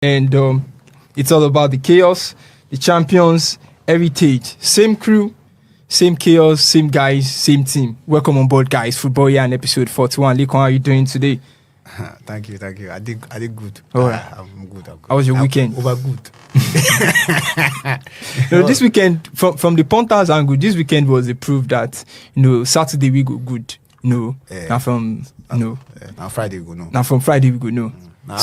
and it's all about the chaos, the champions, heritage, same crew, same chaos, same guys, same team. Welcome on board, guys. Football Yarn episode 41. Likon, how are you doing today? Thank you. I did good. All right. I'm good. How was your weekend? Over good. This weekend, from the punters angle, this weekend was a proof that Saturday we go good. Now from now Friday we go no. Now from Friday we go no. Now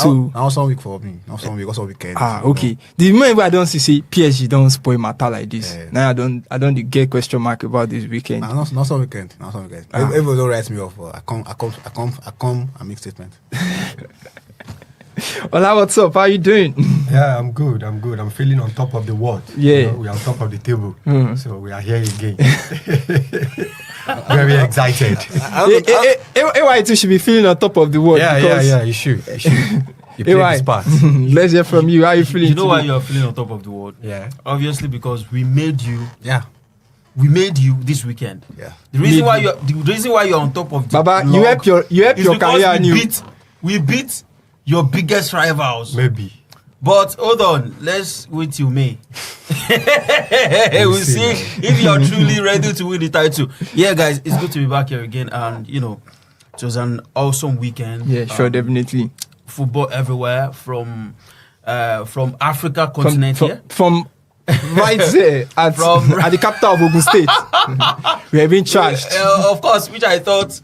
some week for me. Now some week also weekend. Okay. The moment I don't see PSG don't spoil matter like this. Now I don't get question mark about this weekend. Not some weekend. Everybody don't write me off. I come and make statement. Hola, what's up? How you doing? Yeah, I'm good. I'm feeling on top of the world. Yeah. We are on top of the table. So we are here again. Very excited. AY2 should be feeling on top of the world. Yeah, you should. You play this part. Let's hear from you. How are you feeling? You know why you're feeling on top of the world? Yeah. Obviously because we made you. Yeah. We made you this weekend. Yeah. The reason why you're on top of the Baba, log you help your career and we beat your biggest rivals. Maybe. But hold on, let's wait till May. We'll see if you're truly ready to win the title. Yeah, guys, it's good to be back here again. And, it was an awesome weekend. Yeah, sure, definitely. Football everywhere from Africa continent from right there at the capital of Ogun State. We have been charged. Of course, which I thought,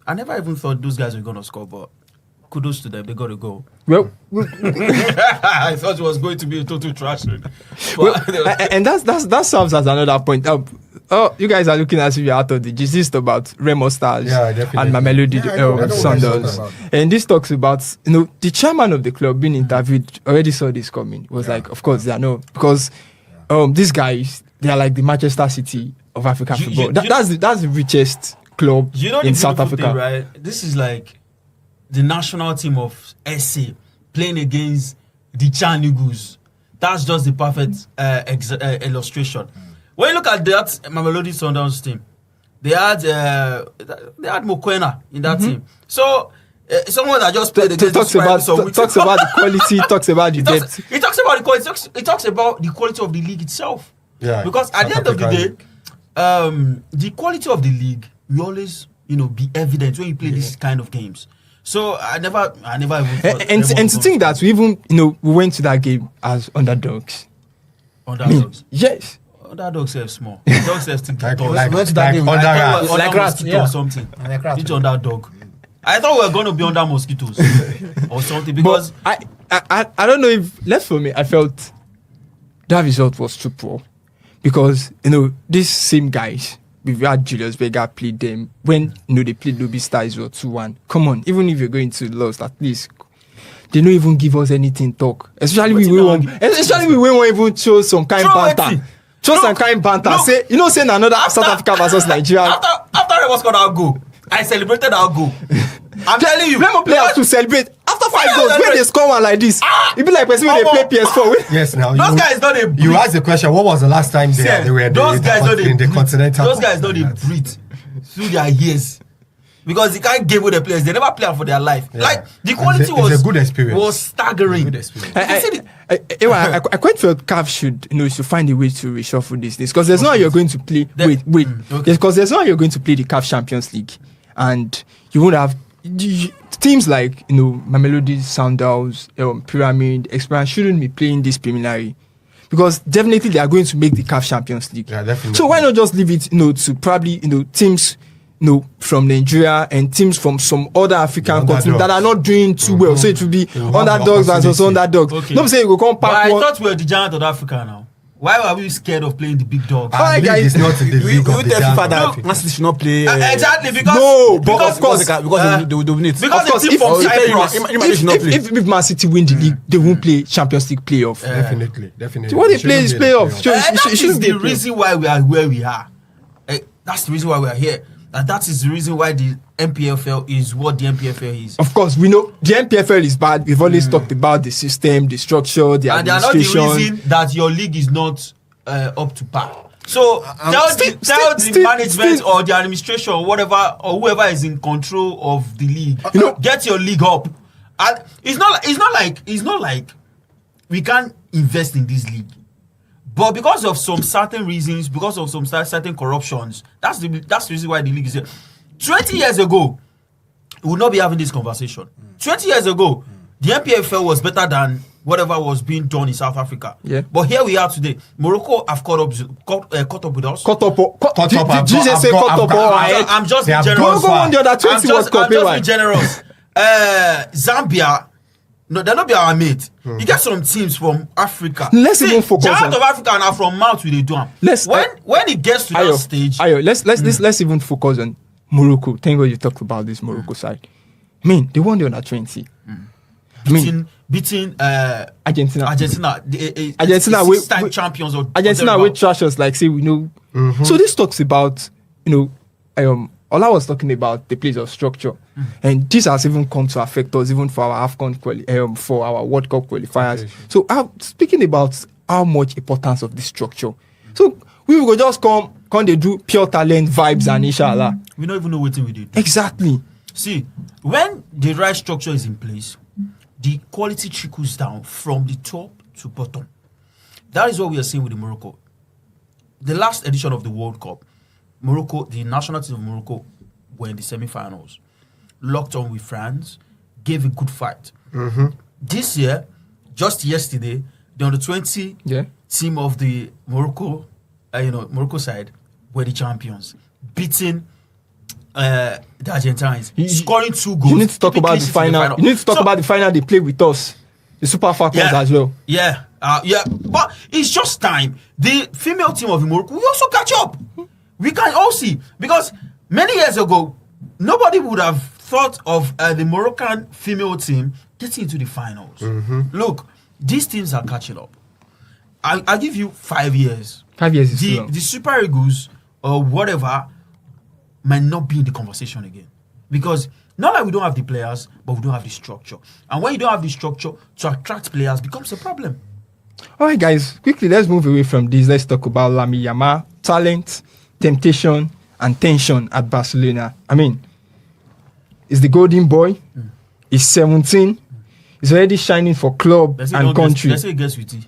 I never even thought those guys were going to score, but kudos to them. They got to go. Well, I thought it was going to be a total trash. And that serves as another point. You guys are looking as if you're out of the gist. This is about Remo Stars and Mamelodi Sundowns. And this talks about, the chairman of the club being interviewed already saw this coming. Was like, of course, they are no. Because these guys, they are like the Manchester City of African football. That's the richest club in South Africa. Thing, right? This is like the national team of SA playing against the Chan Eagles. That's just the perfect illustration. When you look at that Mamelodi Sundowns team, they had Mokoena in that team. So someone that just played against talks about the quality, talks about the depth. It talks about the quality. It talks about the quality of the league itself. Yeah. Because at the end of the day, the quality of the league will always, be evident when you play these kind of games. So I never even thought and to think that we even, we went to that game as underdogs. Underdogs? Yes. Underdogs are small. Dogs are still like rats, or something. Each underdog. I thought we were going to be under mosquitoes or something because but I don't know if left for me. I felt that result was too poor because these same guys. We've had Julius Vega played them when they played Lobby Stars or 2-1. Come on, even if you're going to lose, at least they don't even give us anything talk. Especially we won't even show some kind of banter. Some kind of banter. Say another South Africa versus Nigeria. After Remo scored our goal, I celebrated our goal. I'm telling you, Remo players to celebrate after 5 goals. When they score one like this, it be like when they play PS4. Yes, now those guys don't breathe. You asked the question. What was the last time they were in the Continental? Those guys don't breathe through their ears because the kind of game with the players, they never play for their life. Yeah. Like the quality was a good experience. Was staggering. Good experience. I quite felt CAF should find a way to reshuffle these things because there's no way you're going to play. Because there's no way you're going to play the CAF Champions League, and you won't have. Teams like Mamelodi, Sundowns, Pyramid, Experience shouldn't be playing this preliminary because definitely they are going to make the CAF Champions League. Yeah, definitely. So why not just leave it to probably teams from Nigeria and teams from some other African countries that are not doing too well. So it will be underdogs versus underdogs. Okay. Not saying you go come back. I thought we were the giant of Africa now. Why are we scared of playing the big dogs? Our league is not in the league of the giant. Man City should not play. Exactly, because of course they will need. Because the team from Cyprus. If Man City win the league, they won't play Champions League playoff. Definitely. What they play is playoff. That is the reason why we are where we are. That's the reason why we are here. And that is the reason why the NPFL is what the NPFL is. Of course, we know the NPFL is bad. We've always talked about the system, the structure, the administration. And they are not the reason that your league is not up to par. So tell the management or the administration or whatever or whoever is in control of the league, get your league up And it's not like we can't invest in this league. But because of some certain reasons, because of some certain corruptions, that's the reason why the league is here. 20 years ago, we would not be having this conversation. 20 years ago, the NPFL was better than whatever was being done in South Africa. Yeah. But here we are today. Morocco have caught up with us. Did you just say caught up? I'm just being generous. Go on the other 20 World Cup. I'm just being generous. Zambia, no, they're not be our mate. You get some teams from Africa. Let's even focus giant on of Africa and are from Mount with the Drum. When it gets to that stage, let's even focus on Morocco. Thank God you talked about this Morocco side. I mean, they won the under 20. Beating Argentina. Argentina, six-time champions. Argentina will trash us like say we know. So this talks about Ola was talking about the place of structure, and this has even come to affect us even for our AFCON for our World Cup qualifiers. Okay. So speaking about how much importance of this structure. So we will just come they do pure talent vibes and inshallah. We don't even know what we do. Exactly. See, when the right structure is in place, the quality trickles down from the top to bottom. That is what we are seeing with the Morocco. The last edition of the World Cup, Morocco, the national team of Morocco, were in the semi-finals. Locked on with France, gave a good fight. This year, just yesterday, the under-20 team of the Morocco, Morocco side, were the champions, beating the Argentines, scoring 2 goals. You need to talk about the final. You need to talk about the final they played with us, the Super Falcons as well. Yeah, but it's just time. The female team of the Morocco, we also catch up. We can all see, because many years ago, nobody would have thought of the Moroccan female team getting into the finals. Look, these teams are catching up. I'll give you 5 years. 5 years is too long. The Super Eagles or whatever might not be in the conversation again. Because not like we don't have the players, but we don't have the structure. And when you don't have the structure to attract players, becomes a problem. All right, guys, quickly, let's move away from this. Let's talk about Lamine Yamal, talent, temptation, and tension at Barcelona. I mean, he's the golden boy. He's 17. He's already shining for club and country. Let's say he gets with it.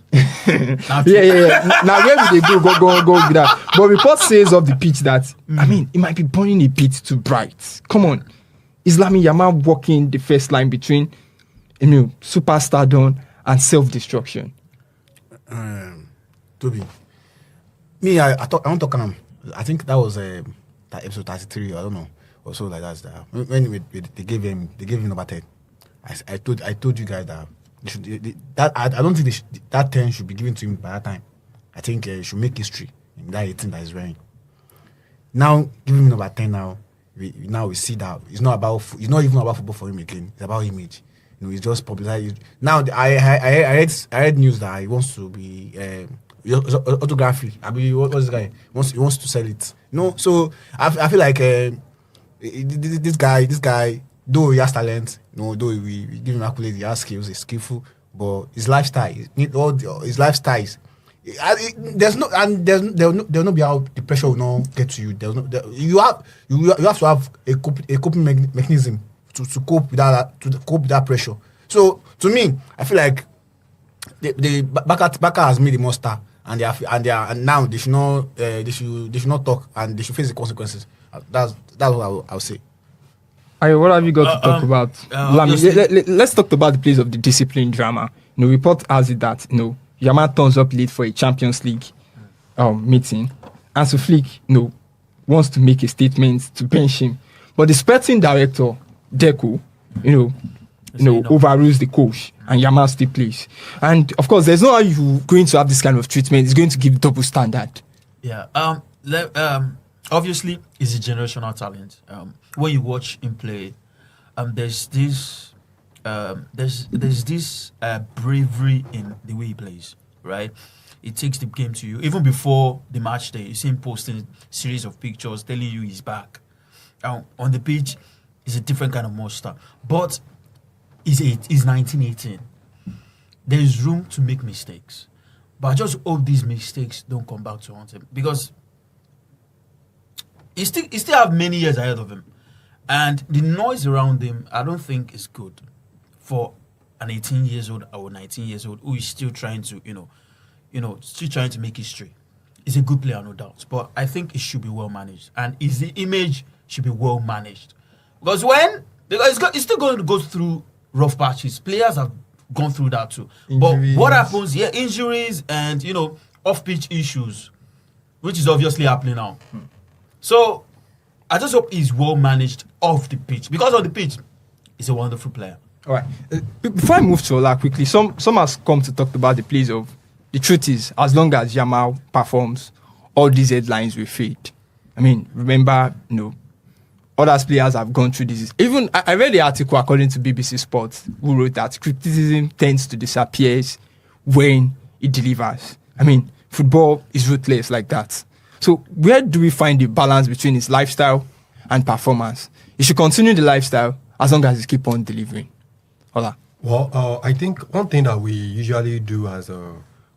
Yeah. Now where will they go with that? But report says of the pitch that I mean, it might be burning a bit too bright. Come on, is Lamine Yamal walking the first line between superstardom and self-destruction? Toby, me, I want to come. I think that was that episode 33. I don't know, or so like that. When they gave him number 10. I told you guys that I don't think that 10 should be given to him by that time. I think he should make history in that 18 that he's wearing. Now giving him number 10 now. We see that it's not even about football for him again. It's about image. He's just popular. Now I read news that he wants to be autography. I mean, what's this guy? He wants to sell it. So I feel like this guy. Though he has talent, though we give him accolades, he has skills, he's skillful, but his lifestyle, his lifestyles, there will not be how the pressure will not get to you. You have to have a coping mechanism to cope with that pressure. So to me, I feel like the Barca has made the monster, and now they should not talk, and they should face the consequences. That's what I'll say. What have you got to talk about? Let's talk about the place of the discipline drama. Report has it that Yamal turns up late for a Champions League meeting, and so Flick wants to make a statement to bench him, but the sporting director Deco overrules the coach, and Yamal still plays. And of course, there's no how you're going to have this kind of treatment. It's going to give double standard. Yeah. Obviously, he's a generational talent. When you watch him play, there's this bravery in the way he plays, right? He takes the game to you. Even before the match day, you see him posting a series of pictures telling you he's back. On the pitch, he's a different kind of monster. But he's 1918. There is room to make mistakes. But I just hope these mistakes don't come back to haunt him. Because he still have many years ahead of him. And the noise around him, I don't think is good for an 18 years old or 19 years old who is still trying to, still trying to make history. He's a good player, no doubt. But I think it should be well managed. And his image should be well managed. Because it's still going to go through rough patches. Players have gone through that too. Injuries. But what happens? Yeah, injuries and, off-pitch issues, which is obviously happening now. So I just hope he's well managed off the pitch. Because on the pitch, he's a wonderful player. All right. Before I move to Ola quickly, some has come to talk about the plays of. The truth is, as long as Yamal performs, all these headlines will fade. I mean, remember, other players have gone through this. Even I read the article according to BBC Sports, who wrote that criticism tends to disappear when it delivers. I mean, football is ruthless like that. So where do we find the balance between his lifestyle and performance? He should continue the lifestyle as long as he keep on delivering. Ola. Well, I think one thing that we usually do as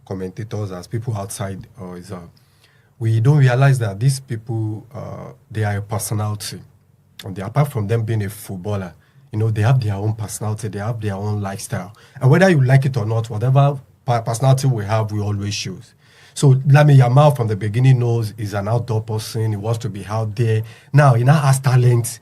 commentators, as people outside, is we don't realize that these people, they are a personality. And apart from them being a footballer, they have their own personality, they have their own lifestyle. And whether you like it or not, whatever personality we have, we always shows. So Lamine Yamal from the beginning knows he's an outdoor person, he wants to be out there. Now, he now has talent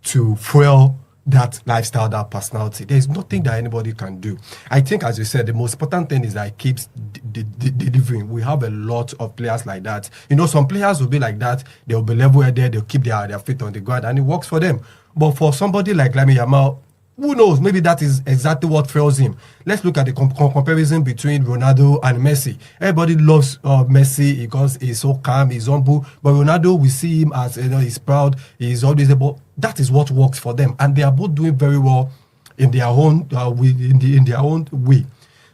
to fuel that lifestyle, that personality. There's nothing that anybody can do. I think, as you said, the most important thing is that it keeps delivering. We have a lot of players like that. Some players will be like that. They'll be level-headed. They'll keep their feet on the ground, and it works for them. But for somebody like Lamine Yamal, who knows? Maybe that is exactly what fails him. Let's look at the comparison between Ronaldo and Messi. Everybody loves Messi because he's so calm, he's humble. But Ronaldo, we see him as he's proud, he's always able. That is what works for them, and they are both doing very well in their own in their own way.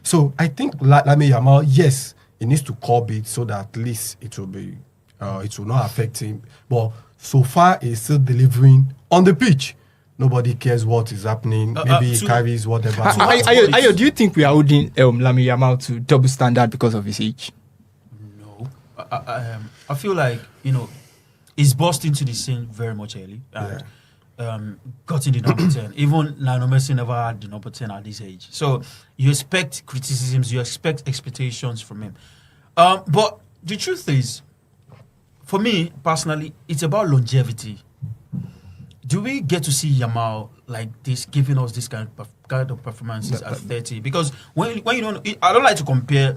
So I think Lamine Yamal, yes, he needs to curb it so that at least it will not affect him. But so far, he's still delivering on the pitch. Nobody cares what is happening. Maybe he carries whatever. Ayo, do you think we are holding Lamine Yamal to double standard because of his age? No. I feel like, he's burst into the scene very much early. And got in the number 10. Even Lionel Messi never had the number 10 at this age. So you expect criticisms, you expect expectations from him. But the truth is, for me, personally, it's about longevity. Do we get to see Yamal like this, giving us this kind of performances at 30? Because when I don't like to compare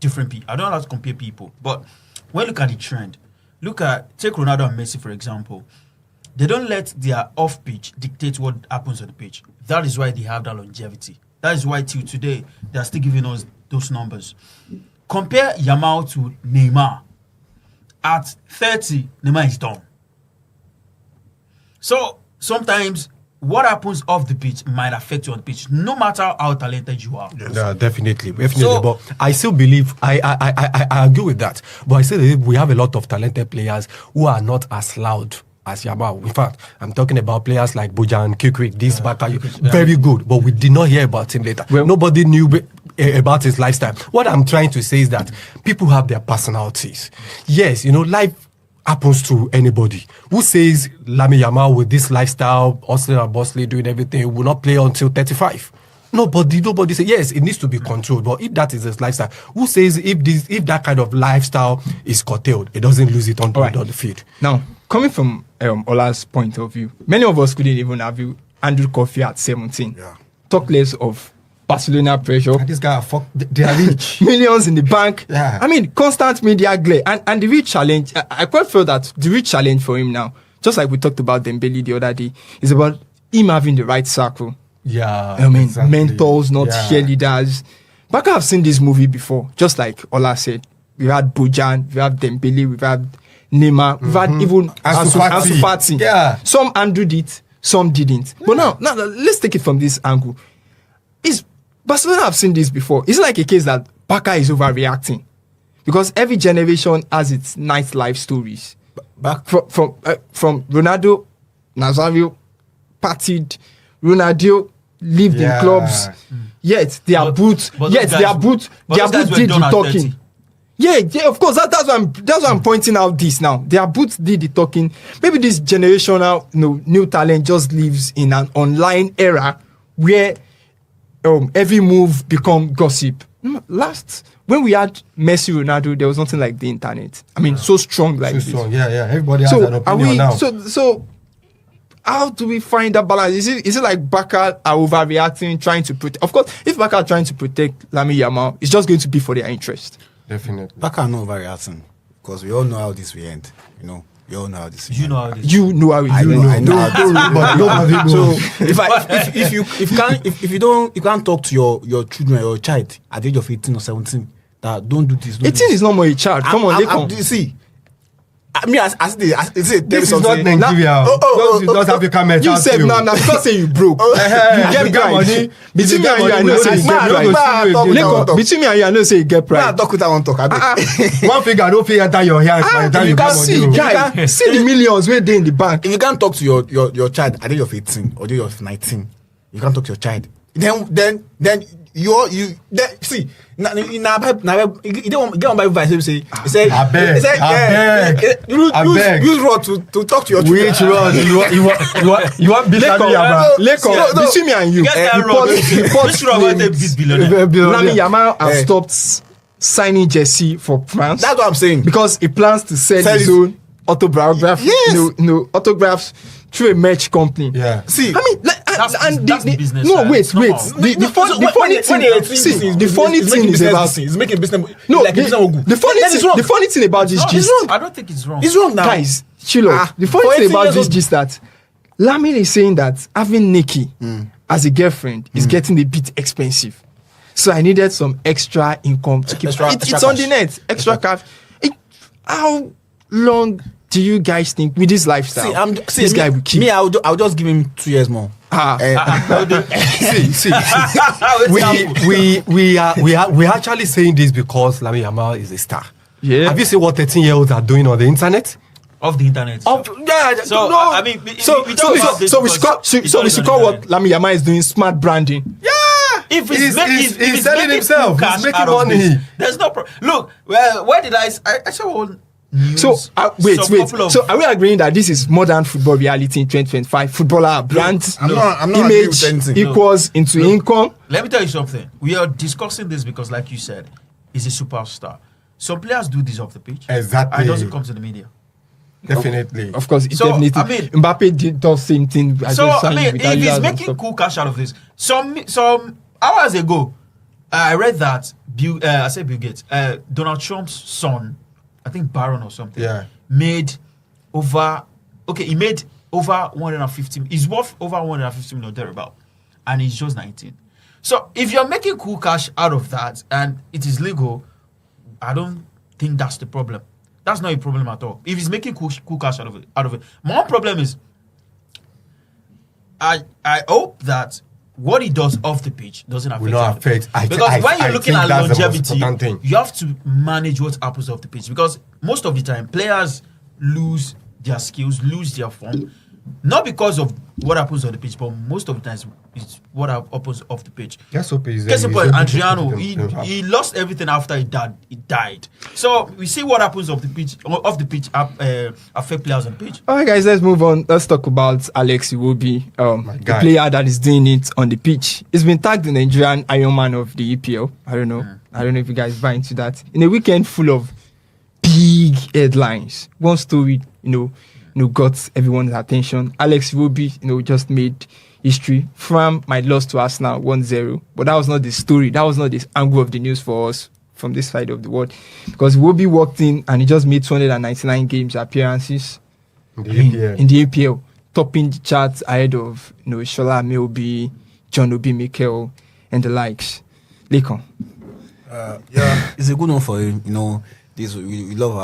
different people. I don't like to compare people. But when you look at the trend, take Ronaldo and Messi, for example. They don't let their off-pitch dictate what happens on the pitch. That is why they have that longevity. That is why till today, they are still giving us those numbers. Compare Yamal to Neymar. At 30, Neymar is done. So sometimes what happens off the pitch might affect you on the pitch, no matter how talented you are. Yes. Yeah, definitely. So, but I still believe I agree with that. But I still believe we have a lot of talented players who are not as loud as Yamal. In fact, I'm talking about players like Bojan, Kikrik, this Bakayo, very good, but we did not hear about him later. Well, nobody knew about his lifestyle. What I'm trying to say is that people have their personalities. Yes, life happens to anybody. Who says Lamine Yamal with this lifestyle, hustling and bustling, doing everything, will not play until 35? Nobody say yes, it needs to be controlled. But if that is his lifestyle, who says if that kind of lifestyle is curtailed, it doesn't lose it on the field? Now, coming from Ola's point of view, many of us couldn't even have Andrew Coffey at 17. Yeah. Talk less of Barcelona pressure. And this guy, they are rich. Millions in the bank. Yeah. I mean, constant media glare. And the real challenge, I quite feel that the real challenge for him now, just like we talked about Dembele the other day, is about him having the right circle. Yeah. I mean, exactly. Mentors, not cheerleaders. But I've seen this movie before, just like Ola said. We've had Bojan, we've had Dembele, we've had Neymar, we've had even Ansu Fati. Yeah. Some handled it, some didn't. But now, let's take it from this angle. Barcelona have seen this before. It's like a case that Barca is overreacting. Because every generation has its nightlife stories. From Ronaldo, Nazario, partied, Ronaldo lived in clubs. Yet their boots did the talking. Yeah, of course. That's why I'm pointing out this now. Their boots did the talking. Maybe this generational new talent just lives in an online era where every move become gossip. Last when we had Messi, Ronaldo, there was nothing like the internet. I mean, so strong like So this. strong. Yeah. Everybody has So an are opinion we? now. So how do we find that balance? Is it like Barca are overreacting, trying to protect? Of course, if Barca are trying to protect Lamine Yamal, it's just going to be for their interest. Definitely. Baka no overreacting because we all know how this will end. You know, we all know how this. You know how this. You know how it I is. know. I know. how Nobody this- So knows. if you can't talk to your children or your child at the age of 18 or 17 that don't do this. 18 is not more a child. Come on, Lekon. See. I mean, as they This is not something. Nigeria. Oh, This is not African mentality. You said no, because say you broke. You get get money. pride. Between me and you, I know say you get pride. Lekon, between me and you, I know say you get When I pride. talk with that one talk, I beg. One finger don't fit enter your hands by the time You you can get see, money. guy, see the millions where they in the bank. If you can't talk to your child at the age of 18 or the age of 19, you can't talk to your child. Then you see now you don't get on Bible verse. He say I beg. use rod to talk to your children. Which road? You want beat Lamine Yamal? Lekon, between me and you, Get that wrong. Which Rob want to beat billionaire? Lamine Yamal have Eh. stopped signing jersey for France That's what I'm saying. because he plans to sell Sell his his- own autobiography, Yes. autographs through a merch company. Yeah. See, I mean, like, That's the business no, side. wait. It's normal. The funny thing, the funny thing is about he's making business. no. like business will go. The funny thing about this No, gist, I don't think it's wrong. It's wrong now. guys, chill out. Ah, The for funny thing 18 about years this old- gist that Lamine is saying that having Nikki as a girlfriend is getting a bit expensive. So I needed some extra income to keep. Extra It's on cash. the net, extra cash. How long do you guys think with this lifestyle? This guy will keep. Me, I'll just give him 2 years more. See. We are actually saying this because Lamine Yamal is a star. Yeah. Have you seen what 13-year-olds are doing on the internet? Of the internet. Yeah, So, no. I mean, we talk about this we should call what Lamine Yamal is doing smart branding. If He's he's selling making himself. cash He's making out of money. this, there's no problem. Look, well, where did I saw one news. So wait. couple of- So are we agreeing that this is modern football reality in 2025? Footballer brand, I'm not agree with image anything. equals into income. Let me tell you something. We are discussing this because, like you said, he's a superstar. Some players do this off the pitch. Exactly. And it doesn't come to the media. Definitely. Of course, it So, definitely. I mean- Mbappe did the same thing. So just I signed mean, with if he's Adidas and making stuff. cool cash out of this, some hours ago, I read that Bill Gates, Donald Trump's son, I think Baron or something, Yeah. made over 150. He's worth over 150 million thereabout, and he's just 19. So if you're making cool cash out of that and it is legal, I don't think that's the problem. That's not a problem at all. If he's making cool cash out of it, my own problem is, I hope that what he does off the pitch doesn't affect Will not on the pitch. affect. Because when you're looking think at that's the most longevity, important thing. you have to manage what happens off the pitch, because most of the time players lose their skills, lose their form, not because of what happens on the pitch, but most of the times it's what happens off the pitch. Yes, hope he's Case in he's point, able to Adriano, put himself. he lost everything after he died. So we see what happens off the pitch affect players on the pitch. All right, guys, let's move on. Let's talk about Alex Iwobi, the guy. player that is doing it on the pitch. He's been tagged the Nigerian Iron Man of the EPL. I don't know. I don't know if you guys buy into that. In a weekend full of big headlines, one story, got everyone's attention. Alex Iwobi, just made history. Fram might lost to Arsenal 1-0, but that was not the story. That was not the angle of the news for us from this side of the world, because Iwobi walked in and he just made 299 games appearances In the EPL. in the EPL, topping the charts ahead of Shola Ameobi, John Obi Mikel, and the likes. Lekon. It's a good one for him. This we love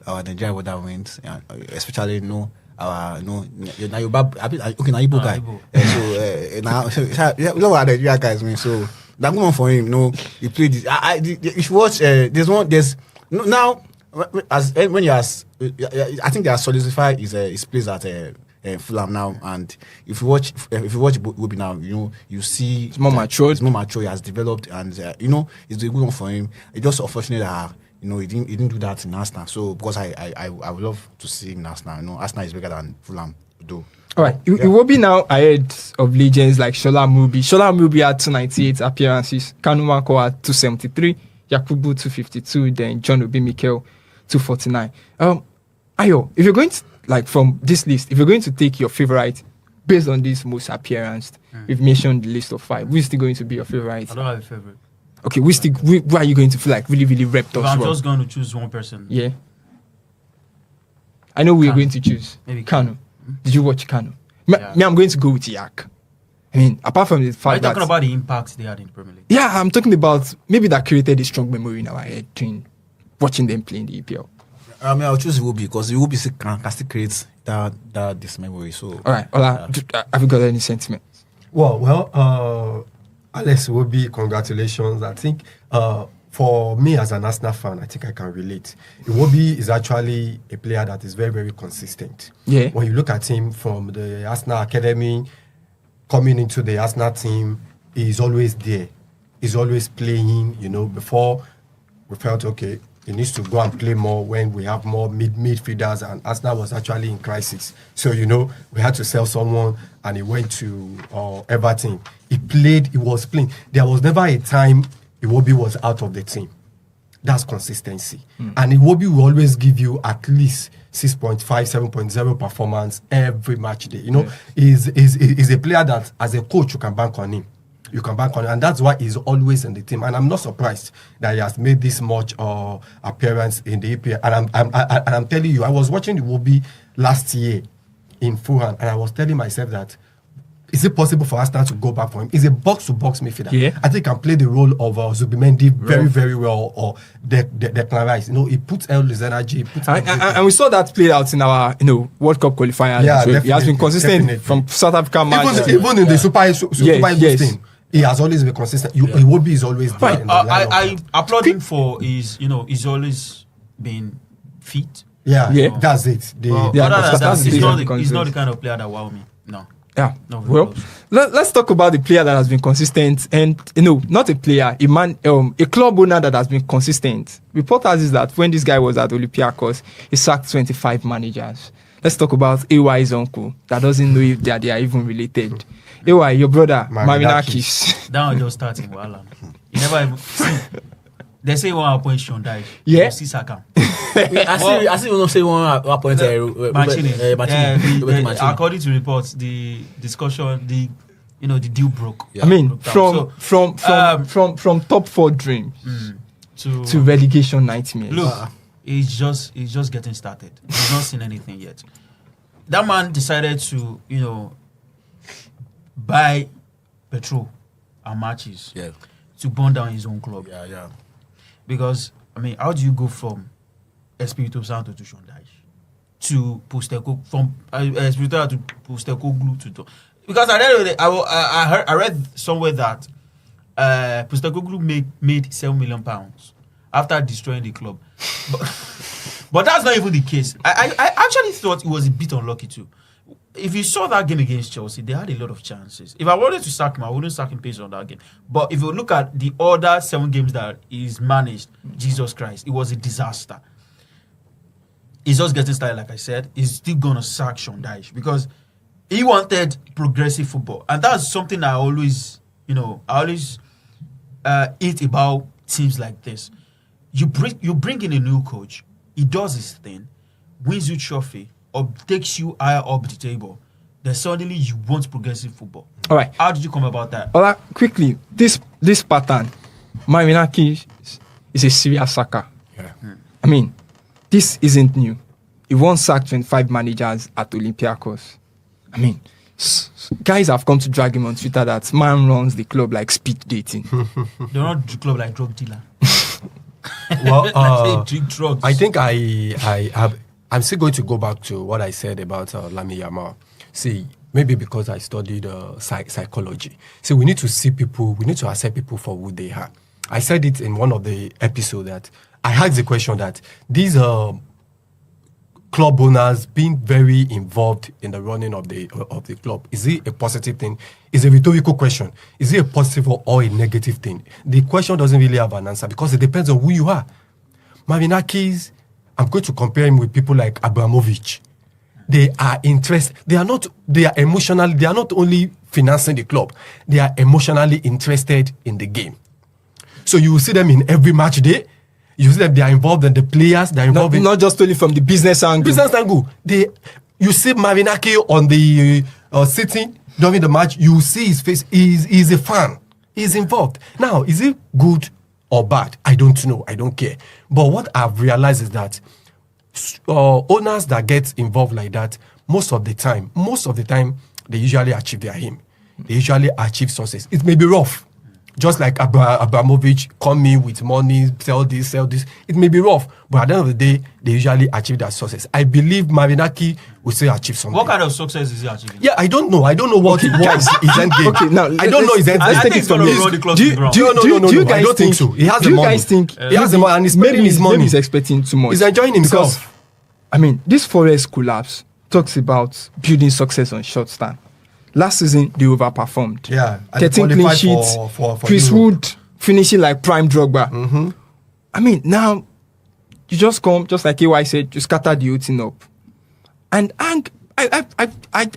our Nigerian weather wins, especially our now you okay now you guy. We love our Nigerian guys, man. So that good one for him. He played this. You should watch. There's now when you ask, I think they are solidified his place at Fulham now, and if you watch Iwobi now, you see It's more matured. It's more mature. He has developed, and it's a good one for him. It's just unfortunate that he didn't do that in Arsenal. So because I would love to see him in Arsenal. Arsenal is bigger than Fulham. do. All right, it will be now ahead of legends like Shola Mubi. Shola Mubi had 298 appearances, Kanu Mako had 273, Yakubu 252, then John Obi Mikel 249. Ayo, if you're going to, like, from this list, if you're going to take your favorite based on this most appearance, we've mentioned the list of 5. Who's still going to be your favorite? I don't have a favorite. Okay, who are you going to feel like really, really repped If us I'm well? just going to choose one person. Yeah. I know we're Kanu. going to choose Maybe Kanu. Did you watch Kanu? Yeah. Me, I'm going to go with Yak. I mean, apart from the Are you fact that... talking about the impact they had in Premier League? Yeah, I'm talking about maybe that created a strong memory in our head during watching them play in the EPL. I mean, I'll choose Iwobi because Iwobi can still create this memory. So, All right, Ola, have you got any sentiment? Well, Alex Iwobi, congratulations. I think for me as an Arsenal fan, I think I can relate. Iwobi is actually a player that is very, very consistent. Yeah. When you look at him from the Arsenal Academy, coming into the Arsenal team, he's always there. He's always playing, before we felt, okay, he needs to go and play more when we have more midfielders, and Arsenal was actually in crisis. So, we had to sell someone, and he went to Everton. He was playing. There was never a time Iwobi was out of the team. That's consistency. And Iwobi will always give you at least 6.5, 7.0 performance every match day. He's a player that, as a coach, you can bank on him. And that's why he's always in the team. And I'm not surprised that he has made this much appearance in the EPL. And I'm telling you, I was watching Iwobi last year in Fulham, and I was telling myself that, is it possible for Arsenal to go back for him? He's a box-to-box midfielder. Yeah. I think he can play the role of Zubimendi very, very well, or Declan Rice. He puts all his energy. And we saw that played out in our World Cup qualifiers. Yeah, So he has been consistent definitely. from South Africa match. Even in the Super Eagles yes. team, he has always been consistent. Iwobi is always there. Right. In the lineup. I applaud him for he's always been fit. Yeah, that's it. Well, Yeah, other than that's that, the thing. he's not the kind of player that wow me. No. Yeah. No, very Well, close. let's talk about the player that has been consistent, and not a player, a club owner that has been consistent. Report has is that when this guy was at Olympiacos, he sacked 25 managers. Let's talk about AY's uncle that doesn't know if they are even related. AY, your brother, Marinakis. That one just starting wahala. You never even see. They say one appoint Sean Dyche. Yeah. You see Saka. I see you don't say one appoint Mancini. Mancini. According to reports, the discussion, the deal broke. Yeah. I mean, Broke down. from top 4 dreams to relegation nightmares. Look, he's just getting started. He's not seen anything yet. That man decided to buy petrol and matches to burn down his own club. Yeah. Because how do you go from Espirito Santo to Sean Dyche to Postecoglou, from Espirito to Postecoglou to because I read somewhere that Postecoglou made £7 million after destroying the club, but that's not even the case. I actually thought it was a bit unlucky too. If you saw that game against Chelsea, they had a lot of chances. If I wanted to sack him, I wouldn't sack him based on that game. But if you look at the other 7 games that he's managed, Jesus Christ, it was a disaster. He's just getting started, like I said. He's still going to sack Sean Dyche because he wanted progressive football. And that's something I always hate about teams like this. You bring in a new coach, he does his thing, wins you trophy, or takes you higher up the table, then suddenly you want progressive football. All right. How did you come about that? Ola, quickly, this pattern, Marinaki is a serious sucker. Yeah. I mean, this isn't new. He once sacked 25 managers at Olympiacos. I mean, guys have come to drag him on Twitter that man runs the club like speed dating. They're not the club like drug dealer. Well, they drink drugs. I think I'm still going to go back to what I said about Lamine Yamal. See, maybe because I studied psychology. See, we need to see people, we need to accept people for who they are. I said it in one of the episodes that I asked the question that these club owners being very involved in the running of the club, is it a positive thing? It's a rhetorical question. Is it a positive or a negative thing? The question doesn't really have an answer because it depends on who you are. Marinakis, I'm going to compare him with people like Abramovich. they are interested. They are emotionally, they are not only financing the club, they are emotionally interested in the game. So you will see them in every match day. You see them, they are involved in the players, they are involved not just only from the business angle. You see Marinaki on the sitting during the match, you see his face, he's a fan. He's involved. Now, is it good or bad? I don't know. I don't care. But what I've realized is that owners that get involved like that, most of the time, they usually achieve their aim. They usually achieve success. It may be rough. Just like Abramovich come in with money, sell this. It may be rough, but at the end of the day, they usually achieve that success. I believe Marinaki will still achieve something. What kind of success is he achieving? Yeah, I don't know. I don't know what his end game. Okay, now I don't know his end game. I think it's going to roll the close to the ground. No, I don't think so. He has the money. Do you guys think he has the money and he's spending his money? Maybe he's expecting too much. He's enjoying himself. Because, I mean, this Forest collapse talks about building success on short stand. Last season, they overperformed. Yeah. 13 clean sheets. For Chris Europe. Wood finishing like prime Drogba. Mm-hmm. I mean, now, you just come, just like AY said, you scatter the whole thing up. And I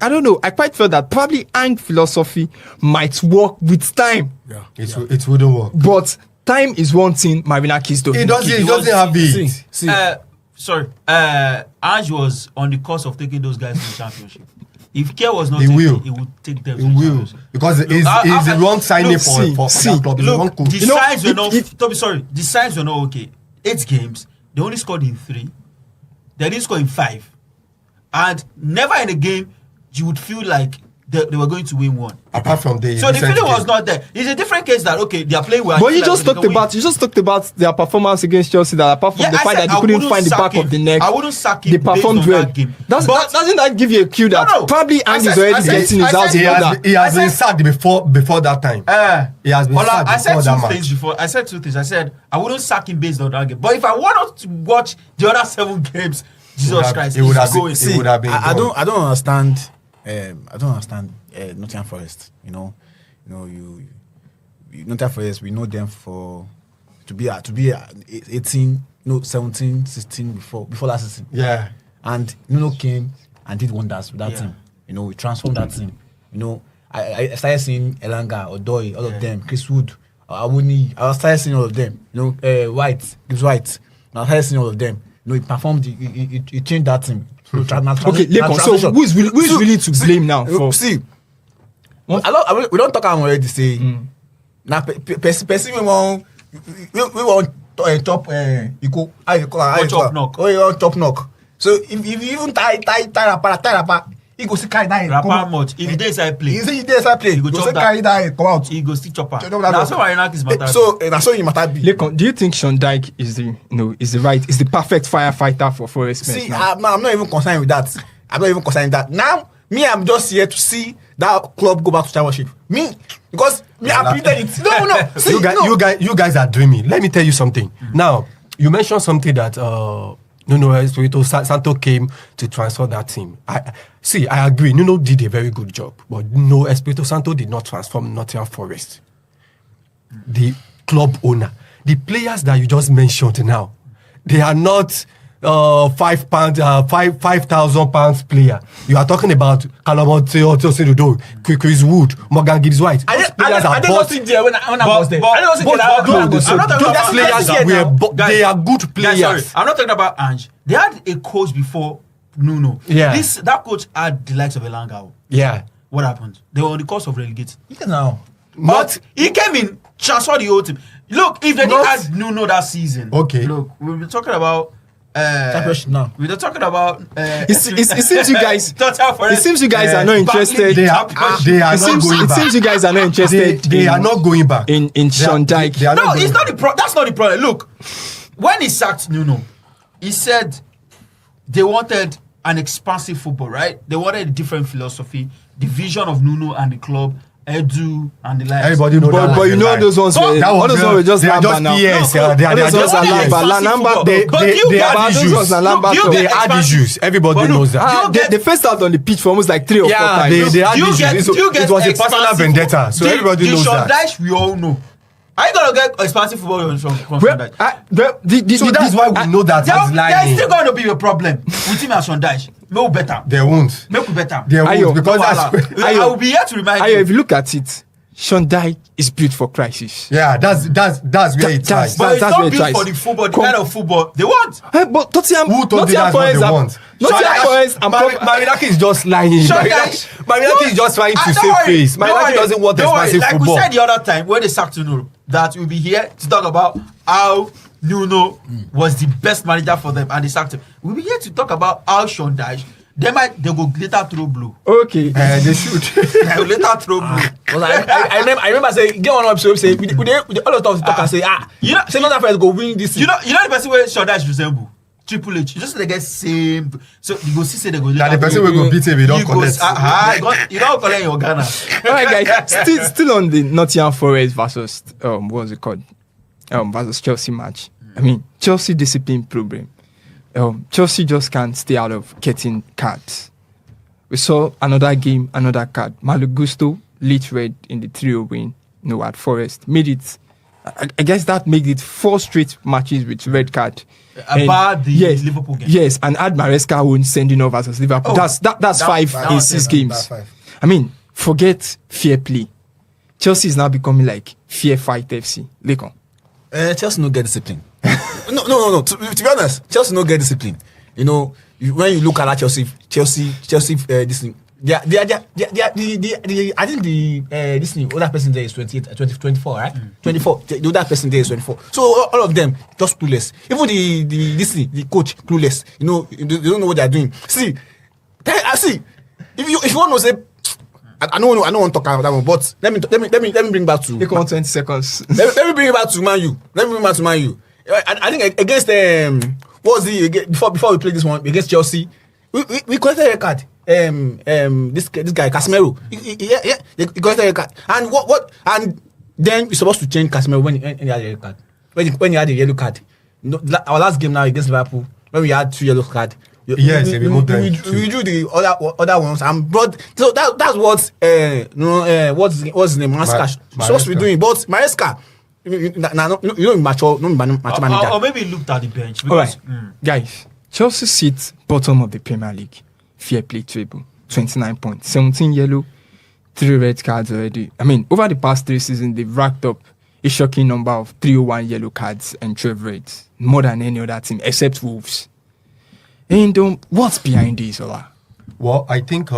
don't know, I quite felt that probably Ang philosophy might work with time. Yeah. It wouldn't work. But time is one thing Marinakis don't. He doesn't have it. See, Sorry, Ange was on the course of taking those guys to the championship. If Care was not He taking, will. he would take them. He to the will. championship. Because he's the wrong signing for that club. He's the wrong Look, coach. the signs were not. The signs were not okay. 8 games, they only scored in 3. They didn't score in 5, and never in a game you would feel like they were going to win one. Apart from the So the feeling was not there. It's a different case that they are playing well. But you just talked about their performance against Chelsea. That apart from the fact that they couldn't find the back of the net, I wouldn't sack him. they performed well. That game. Doesn't that give you a cue that probably Ange is already getting his house in order? He has been sacked before that time. He has been sacked before that match. I said 2 things. I said I wouldn't sack him based on that game. But if I wanted to watch the other 7 games, Jesus Christ, it would have been. I don't understand. I don't understand Nottingham Forest. You Nottingham Forest. We know them to be 18, 17, 16 before last season. Yeah. And Nuno came and did wonders with that team. We transformed that team. I started seeing Elanga, Odoi, all of them, Chris Wood, Awuni. I started seeing all of them. White, Gibbs White. I started seeing all of them. He performed. He changed that team. Okay, Lekon, so who is willing to blame now? See, we don't talk about already. Say now, person we want top. You go. Top knock. So if you even tie rapper, he go see carry that. Rapper much. If he dey inside play, he go chop that. Carry that come out. He go still chop am. That's why Marinakis matter. So that's why you matter be. Lekon, do you think Sean Dyche is the perfect firefighter for Forest? See, I'm not even concerned with that. Now, I'm just here to see that club go back to championship. Because I predicted it. No. See, you guys are dreaming. Let me tell you something. Now, you mentioned something that Nuno Espirito Santo came to transfer that team. I agree. Nuno did a very good job, but Nuno Espirito Santo did not transform Nottingham Forest. The club owner, the players that you just mentioned now, they are not £5,000 player. You are talking about Calamote, Chris Wood, Morgan Gibbs White. I didn't not sit there when I was there. I didn't sit there. They are good players. Guys, sorry, I'm not talking about Ange. They had a coach before Nuno. Yeah. That coach had the likes of Elanga. Yeah. What happened? They were on the course of relegating. But he came in, transferred the whole team. Look, if they didn't have Nuno that season, okay. Look, we'll be talking about. Now. We're talking about. It seems you guys. It seems you guys are not interested. They are not going back. It seems you guys are not interested. They are not going back. In Sean Dyche. No, it's not the problem. That's not the problem. Look, when he sacked Nuno, he said they wanted an expansive football, right? They wanted a different philosophy, the vision of Nuno and the club. Edu and the likes. Everybody know that. But you know those ones were just Lamba now. They had issues. Everybody knows that. They faced out on the pitch for almost like 3 or 4 times. They had issues. It was a personal vendetta. So everybody knows that. Dyche, we all know. Are you gonna get expansive football from Sean Dyche? So that's why we know that. There's still going to be a problem with him and Sean Dyche. No better. They won't. Make we better. They Ayo, won't because No that's wahala. I will be here to remind Ayo, you. if you look at it, Sean Dyche is built for crisis. yeah, that's where it's that's- lies. But it's that's not where it built lies. for the football, the Come- kind of football they want. But Tottenham, Who told you Nottingham that's what they Forest want? Nottingham Forest and Marinaki is just lying. Sean Dyche- Marinaki is just trying to Don't save worry, face. don't Marinaki worry, doesn't want don't worry. expansive Like football. we said the other time when they sacked Nuno, that we'll be here to talk about how Nuno was the best manager for them and they sacked him. We'll be here to talk about how Sean Dyche, they go later throw blue. Okay. They should. They will later throw blue. Because I remember saying, get one episode say, we all of us talk and say, You know- say Nottingham Forest go win this. You know the person where Sean Dyche resemble? Triple H. You just say they get same. So you go see say they go. That the person will go beat him, he don't You go- collect. You don't collect your Ghana. All right, guys. Still on the Nottingham Forest versus what was it called? Versus Chelsea match. I mean, Chelsea discipline problem. Chelsea just can't stay out of getting cards. We saw another game, another card. Malo Gusto, late red in the 3-0 win. At Forest made it. I guess that made it 4 straight matches with red card. About the Liverpool game. Yes, and add Maresca own sending off versus Liverpool. Oh, that's 5 that in was 6 it, games. that's 5. I mean, forget fair play. Chelsea is now becoming like fair fight FC. Lekon. Chelsea no get discipline. no. To be honest, Chelsea no get discipline. You know, when you look at that Chelsea, this thing. I think this thing, other person there is 24, right? 24. The other person there is 24. So all of them just clueless. Even the coach clueless. You know, they don't know what they are doing. See, if you want to say, I don't want to talk about that one, but let me bring back to. Lekon 20 seconds. Let me bring it back to Man U. I think against what was the before we play this one against Chelsea, we collected a card. This guy Casemiro, they collected a card. And what and then we're supposed to change Casemiro when he had a yellow card. When he had a yellow card. Our last game now against Liverpool, when we had 2 yellow cards. Yes, they removed them. We drew the other ones and brought. So that's what what's his name? Maresca supposed to be doing. But Maresca, you don't mature, no match manager. Or maybe he looked at the bench. All Because, right, guys. Chelsea sits bottom of the Premier League. Fair play table, 29 points, 17 yellow, 3 red cards already. I mean, over the past 3 seasons, they've racked up a shocking number of 301 yellow cards and 12 reds, more than any other team except Wolves. And what's behind this, Ola? Well, I think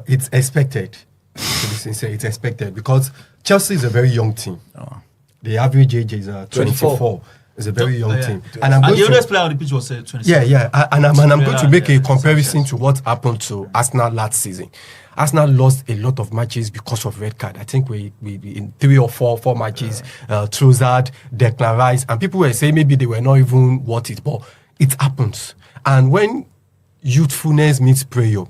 it's expected. To be sincere, it's expected because Chelsea is a very young team. The average age is 24. It's a very young team. And I'm and going the to, oldest player on the pitch was 26. Yeah. And I'm going to make a Yeah, comparison to what happened to Arsenal last season. Arsenal lost a lot of matches because of red card. I think we in 3 or 4 matches, Trossard, Declan Rice, and people were saying maybe they were not even worth it, but it happens. And when youthfulness meets prayer,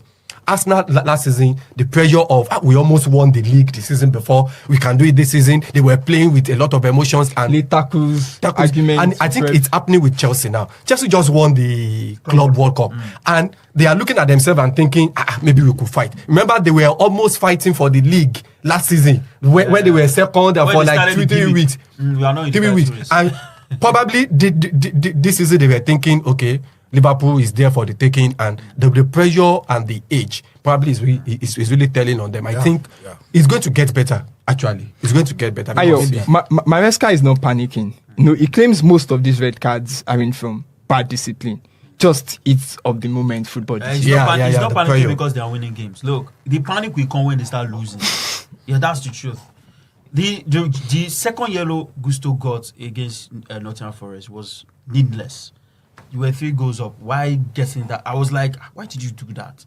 Arsenal last season, the pressure of we almost won the league the season before, we can do it this season. They were playing with a lot of emotions and Late tackles, arguments. and I think it's happening with Chelsea now. Chelsea just won the Club World Cup, and they are looking at themselves and thinking, maybe we could fight. Remember, they were almost fighting for the league last season when they were second for like 3 weeks. We are not in 3 the weeks, race. and probably this season they were thinking, okay, Liverpool is there for the taking, and the pressure and the age probably is really telling on them. I think it's going to get better. Actually, it's going to get better. Ayo, because- Maresca is not panicking. No, he claims most of these red cards are in from bad discipline. Just it's of the moment football. He's discipline. not the panicking pressure. because they are winning games. Look, the panic will come when they start losing. Yeah, that's the truth. The second yellow Gusto got against Nottingham Forest was needless. You were 3 goals up. Why getting that? I was like, why did you do that?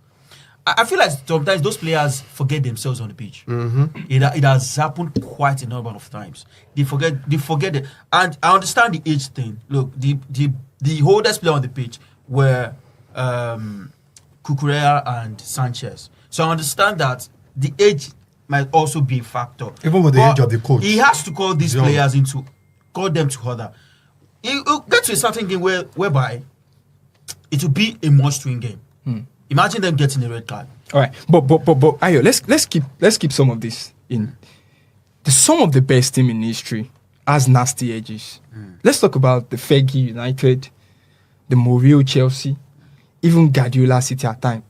I feel like sometimes those players forget themselves on the pitch. It has happened quite a number of times. They forget it. And I understand the age thing. Look, the oldest player on the pitch were Cucurella and Sanchez. So I understand that the age might also be a factor. Even with the But age of the coach. he has to call these Young. players call them to order. It will get to a certain game whereby it will be a must-win game. Imagine them getting a red card. All right, but Ayo, let's keep some of this in. Some of the best team in history has nasty edges. Let's talk about the Fergie United, the Mourinho Chelsea. even Guardiola City at time.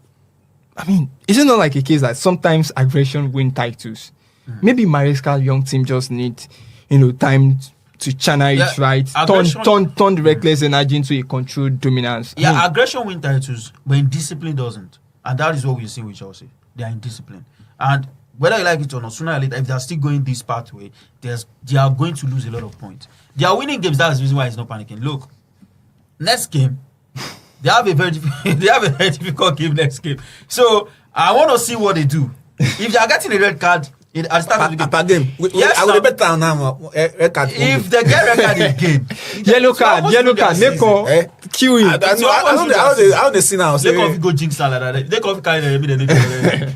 I mean, is it not like a case that sometimes aggression win titles? Maybe Maresca's young team just need, time to channel it right, turn the reckless energy into a controlled dominance. Yeah, aggression win titles, but indiscipline doesn't. And that is what we're seeing with Chelsea. They are indisciplined. And whether you like it or not, sooner or later, if they are still going this pathway, they are going to lose a lot of points. They are winning games. That's the reason why it's not panicking. Look, next game, they have a very difficult game next game. So I want to see what they do. If they are getting a red card, at the start of the game. Yes, I would bet down now. Red card. If they get red card again, yellow card. Make kill him. I don't see now. They can't go jinx like that. They can't carry them.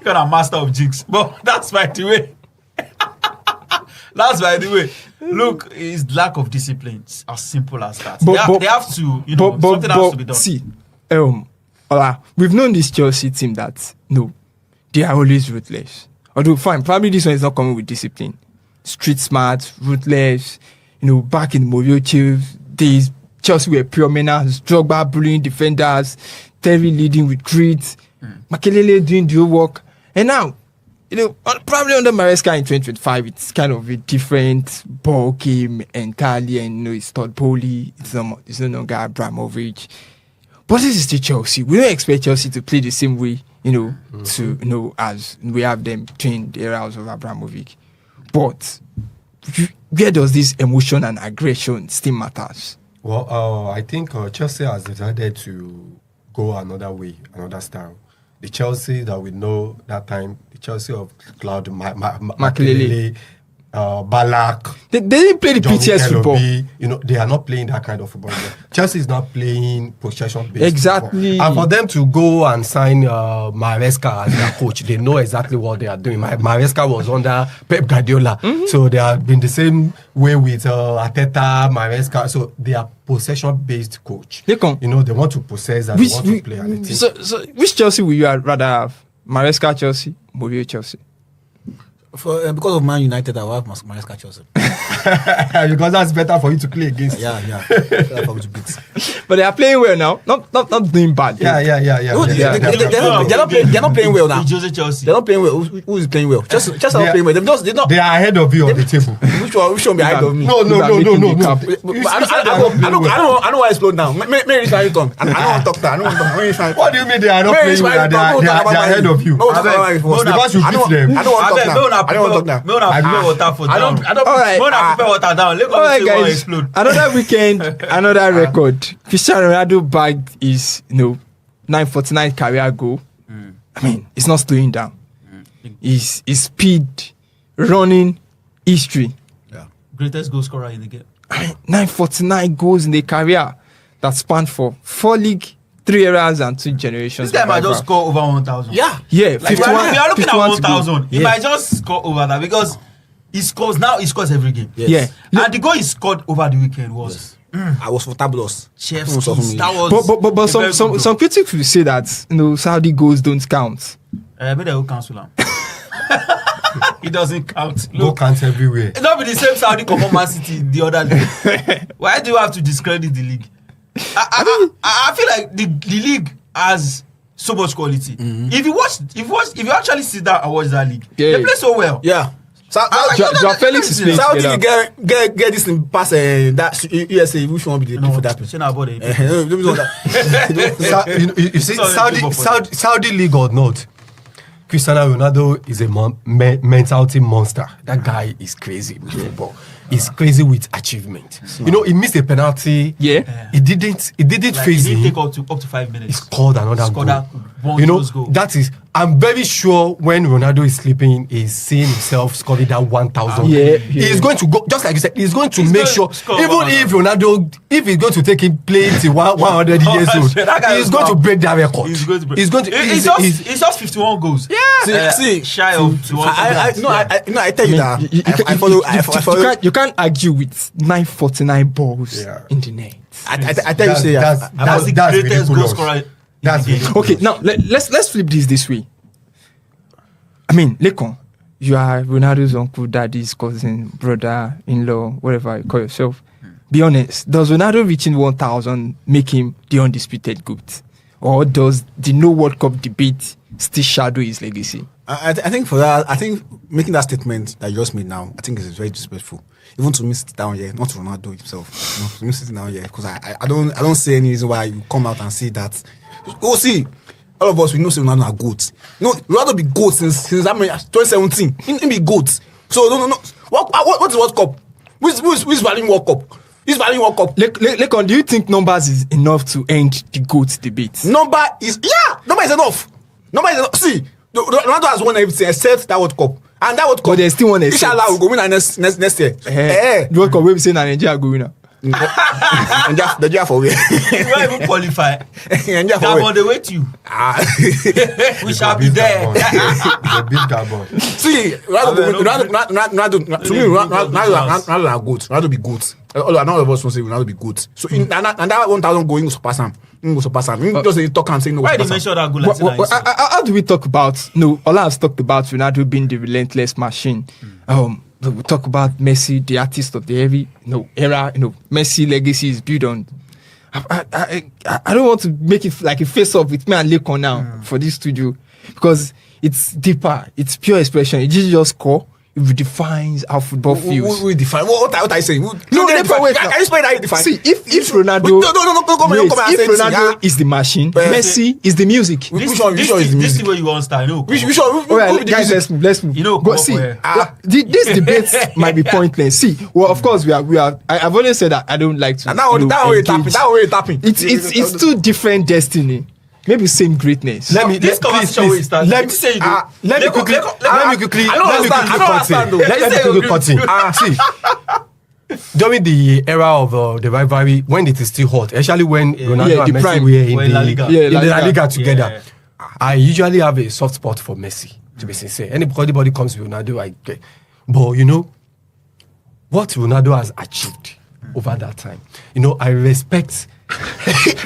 You're a master of jinx. But that's by the way. That's by the way. Look, it's lack of discipline. It's as simple as that. They have to, something has to be done. See, we've known this Chelsea team that they are always ruthless. Although fine, probably this one is not coming with discipline. Street smart, ruthless. Back in the Mourinho days, Chelsea were pure menace. Drogba bullying defenders, Terry leading with grit, Makelele doing the work. And now, probably under Maresca in 2025, it's kind of a different ball game entirely. And it's Todd Bowley, it's no longer Abramovich. But this is the Chelsea. We don't expect Chelsea to play the same way, as we have them trained the eras of Abramovich. But where does this emotion and aggression still matters? Well, I think Chelsea has decided to go another way, another style. The Chelsea that we know that time, the Chelsea of Claude Makelele, Balak. They didn't play the PTS football. They are not playing that kind of football. Chelsea is not playing possession-based exactly football. And for them to go and sign Maresca as their coach, they know exactly what they are doing. Maresca was under Pep Guardiola. So they have been the same way with Arteta, Maresca. So they are possession-based coach. They want to possess and they want to play. And so which Chelsea would you rather have? Maresca Chelsea, Mourinho Chelsea? Because of Man United, I will have Maresca Chelsea. Because that's better for you to play against. Yeah. For me to beat. But they are playing well now. Not doing bad. Yeah. They're not playing well now. Chelsea. They're not playing well. Who is playing well? Chelsea are not playing well. They are ahead of you on the table. Which one be ahead of me? No. I don't want to explode now. Maybe it's not done. I don't want to talk that. What do you mean they are not playing well? They are ahead of you. Because you beat them. I don't want to talk now. I don't want to talk now. Prepare water down. All right, guys. Another weekend, another record. Cristiano Ronaldo bagged his 949 career goal. I mean, it's not slowing down. His speed, running, history. Greatest goal scorer in the game. I mean, 949 goals in the career that spanned for 4 league, 3 eras and 2 generations. This guy might just score over 1,000. Yeah. Like 51, we are looking at 1,000. He might just score over that because he scores every game. Yes. Yeah. And the goal he scored over the weekend was... I was for tablos. Chef's kiss. That was... But some critics will say that Saudi goals don't count. Maybe they will cancel him. It doesn't count. Goal counts everywhere. It's not be the same Saudi come Man City the other league. Why do you have to discredit the league? I feel like the league has so much quality. If you actually sit down and watch that league, they play so well. Yeah. Joao Felix is playing. Saudi get this thing past that USA. Which one be the for that? You see, Saudi league or not, Cristiano Ronaldo is a mentality monster. That guy is crazy with football. He's crazy with achievement. He missed a penalty. Yeah. He didn't phase him. He didn't take up to 5 minutes. He scored another goal. Goal. That is, I'm very sure when Ronaldo is sleeping, he's seeing himself scoring that 1,000. Yeah. He's going to go, just like you said, he's going to make sure, even if Ronaldo, if he's going to take him playing till 100 years old, he's going to break that record. He's going to break. He's just 51 goals. Yeah. See, shy of 200. I tell you that. I follow. You can't argue with 949 balls in the net. I tell you, say that's the greatest goal scorer. Okay, now let's flip this way. I mean, Lekon, you are Ronaldo's uncle, daddy's cousin, brother-in-law, whatever you call yourself. Be honest, does Ronaldo reaching 1,000 make him the undisputed GOAT? or does the no World Cup debate still shadow his legacy? I think for that, I think making that statement that you just made now, I think is very disrespectful. Even to me sit down here, not to Ronaldo himself. You know, to me sitting down here, because I don't see any reason why you come out and say that. Go see, all of us we know say Ronaldo are goats. You know, Ronaldo be goat since 2017. He be goat. So no. What is World Cup? Who's valuing World Cup? He's valuing World Cup. Lekon, do you think numbers is enough to end the GOAT debate? Number is enough. See, Ronaldo has won everything except that World Cup. And that World Cup, But there's still one except. inshallah, we'll go win next year. The World Cup, we say Nigeria go winner. Nigeria for where? You won't even qualify. Nigeria for Gabon, where? they wait you. We shall be Beat there. Gabon. They beat Gabon. See, Ronaldo, to me, Ronaldo are good. Ronaldo be good. None of us will say Ronaldo be good. So, and that 1,000 going to surpass him. Just say talk and say no. Why did they mention that goal like that? How do we talk about? No, Ola has talked about Ronaldo being the relentless machine. We talk about Messi, the artist of the era. Messi legacy is built on. I don't want to make it like a face-off with me and Lekon now for this studio, because it's deeper. It's pure expression. It just score. It redefines how football feels. We define. What are you saying? No, wait. Can you explain how you define? See, if Ronaldo, if Ronaldo is the machine, Messi is the music. Which one is the This music? is where you want to start. No, Which Alright, guys, let's move. You know, Go come see. up This debate might be pointless. See, well, of course we are. I've always said that I don't like to. And that way tapping. It's two different destiny. Maybe same greatness. Let me This conversation will start. Let You say you do. let me quickly continue. See, during the era of the rivalry, when it is still hot, especially when Ronaldo and the Messi prime. were in Were in La Liga. the La La Liga. Liga together, Yeah. I usually have a soft spot for Messi, to be sincere. Anybody comes with Ronaldo, I get. But you know, what Ronaldo has achieved over that time, I respect. This